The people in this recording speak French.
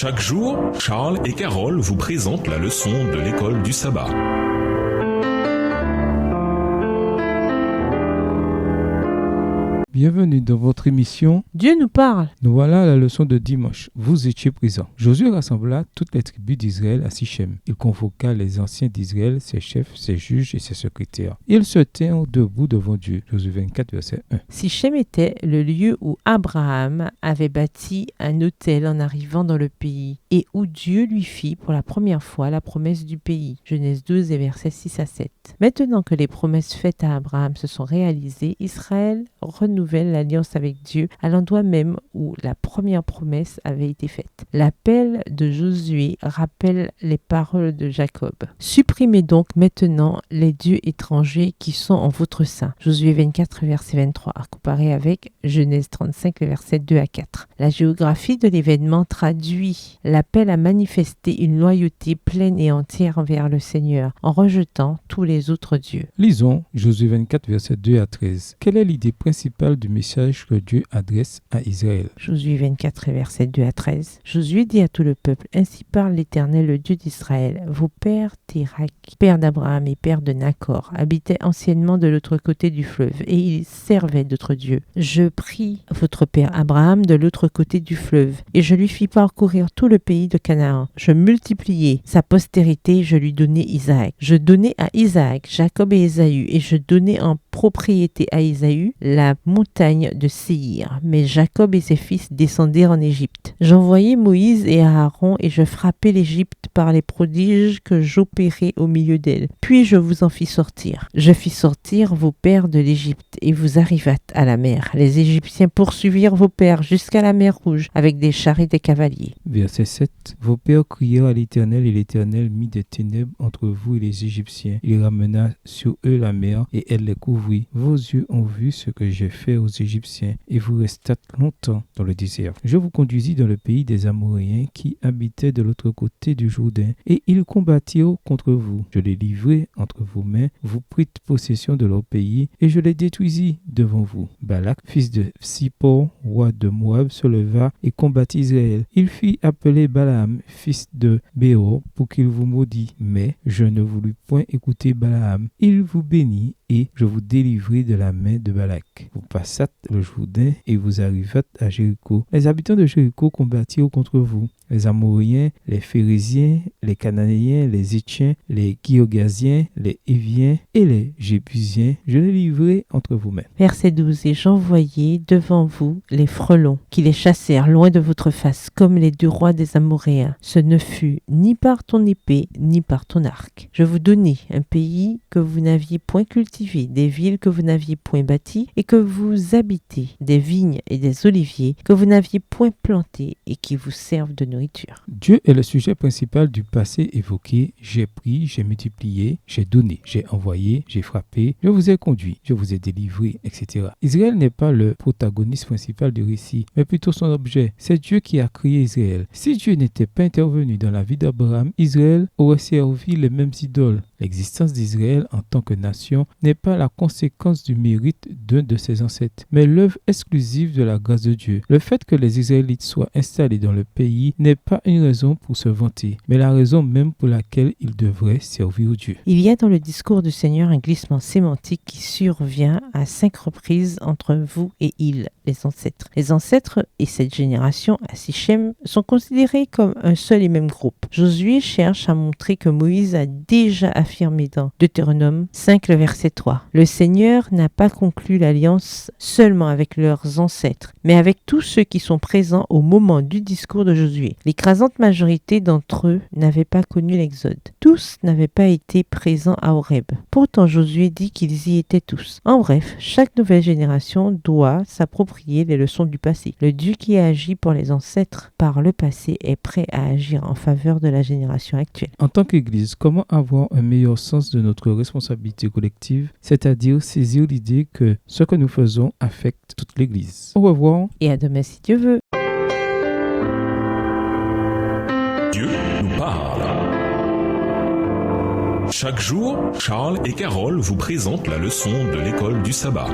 Chaque jour, Charles et Carole vous présentent la leçon de l'école du sabbat. Bienvenue dans votre émission Dieu nous parle. Nous voilà à la leçon de dimanche. Vous étiez présents. Josué rassembla toutes les tribus d'Israël à Sichem. Il convoqua les anciens d'Israël, ses chefs, ses juges et ses secrétaires. Ils se tinrent debout devant Dieu. Josué 24, verset 1. Sichem était le lieu où Abraham avait bâti un autel en arrivant dans le pays et où Dieu lui fit pour la première fois la promesse du pays. Genèse 12 et versets 6 à 7. Maintenant que les promesses faites à Abraham se sont réalisées, Israël renouvelle l'alliance avec Dieu à l'endroit même où la première promesse avait été faite. L'appel de Josué rappelle les paroles de Jacob. Supprimez donc maintenant les dieux étrangers qui sont en votre sein. Josué 24, verset 23, à comparer avec Genèse 35, versets 2 à 4. La géographie de l'événement traduit l'appel à manifester une loyauté pleine et entière envers le Seigneur en rejetant tous les autres dieux. Lisons Josué 24, verset 2 à 13. Quelle est l'idée principale du message que Dieu adresse à Israël? Josué 24, verset 2 à 13. Josué dit à tout le peuple, « Ainsi parle l'Éternel, le Dieu d'Israël. Vos pères Térak, père d'Abraham et père de Nacor, habitaient anciennement de l'autre côté du fleuve, et ils servaient d'autres dieux. Je pris votre père Abraham de l'autre côté du fleuve, et je lui fis parcourir tout le pays de Canaan. Je multipliai sa postérité, je lui donnai Isaac. Je donnai à Isaac, Jacob et Ésaü, et je donnai en propriété à Ésaü la montagne de Séhir. Mais Jacob et ses fils descendirent en Égypte. J'envoyai Moïse et Aaron, et je frappai l'Égypte par les prodiges que j'opérai au milieu d'elle. Puis je vous en fis sortir. Je fis sortir vos pères de l'Égypte, et vous arrivâtes à la mer. Les Égyptiens poursuivirent vos pères jusqu'à la mer Rouge, avec des chars et des cavaliers. Verset 7. Vos pères crièrent à l'Éternel, et l'Éternel mit des ténèbres entre vous et les Égyptiens. Il ramena sur eux la mer, et elle les couvrit. Vos yeux ont vu ce que j'ai fait aux Égyptiens, et vous restâtes longtemps dans le désert. Je vous conduisis dans le pays des Amoréens qui habitaient de l'autre côté du Jourdain, et ils combattirent contre vous. Je les livrai entre vos mains, vous prîtes possession de leur pays, et je les détruisis devant vous. Balak, fils de Sippor, roi de Moab, se leva et combattit Israël. Il fit appeler Balaam, fils de Béor, pour qu'il vous maudît. Mais je ne voulus point écouter Balaam. Il vous bénit, et je vous délivrai de la main de Balak. Vous passâtes le Jourdain et vous arrivâtes à Jéricho. Les habitants de Jéricho combattirent contre vous. Les Amoréens, les Phérésiens, les Cananéens, les Étiens, les Girgasiens, les Éviens et les Jébusiens, je les livrai entre vos mains. Verset 12. Et j'envoyai devant vous les frelons, qui les chassèrent loin de votre face, comme les deux rois des Amoréens. Ce ne fut ni par ton épée, ni par ton arc. Je vous donnai un pays que vous n'aviez point cultivé, des villes que vous n'aviez point bâties, et que vous habitez, des vignes et des oliviers que vous n'aviez point plantés, et qui vous servent de nourriture. Dieu est le sujet principal du passé évoqué. J'ai pris, j'ai multiplié, j'ai donné, j'ai envoyé, j'ai frappé, je vous ai conduit, je vous ai délivré, etc. Israël n'est pas le protagoniste principal du récit, mais plutôt son objet. C'est Dieu qui a créé Israël. Si Dieu n'était pas intervenu dans la vie d'Abraham, Israël aurait servi les mêmes idoles. L'existence d'Israël en tant que nation n'est pas la conséquence du mérite d'un de ses ancêtres, mais l'œuvre exclusive de la grâce de Dieu. Le fait que les Israélites soient installés dans le pays n'est pas une raison pour se vanter, mais la raison même pour laquelle ils devraient servir Dieu. Il y a dans le discours du Seigneur un glissement sémantique qui survient à 5 reprises entre vous et ils, les ancêtres. Les ancêtres et cette génération à Sichem sont considérés comme un seul et même groupe. Josué cherche à montrer que Moïse a déjà affirmé dans Deutéronome 5, le verset 3. Le Seigneur n'a pas conclu l'alliance seulement avec leurs ancêtres, mais avec tous ceux qui sont présents au moment du discours de Josué. L'écrasante majorité d'entre eux n'avaient pas connu l'Exode. Tous n'avaient pas été présents à Horeb. Pourtant, Josué dit qu'ils y étaient tous. En bref, chaque nouvelle génération doit s'approprier les leçons du passé. Le Dieu qui a agi pour les ancêtres par le passé est prêt à agir en faveur de la génération actuelle. En tant qu'Église, comment avoir un meilleur sens de notre responsabilité collective, c'est-à-dire saisir l'idée que ce que nous faisons affecte toute l'Église. Au revoir. Et à demain si Dieu veut. Dieu nous parle. Chaque jour, Charles et Carole vous présentent la leçon de l'école du sabbat.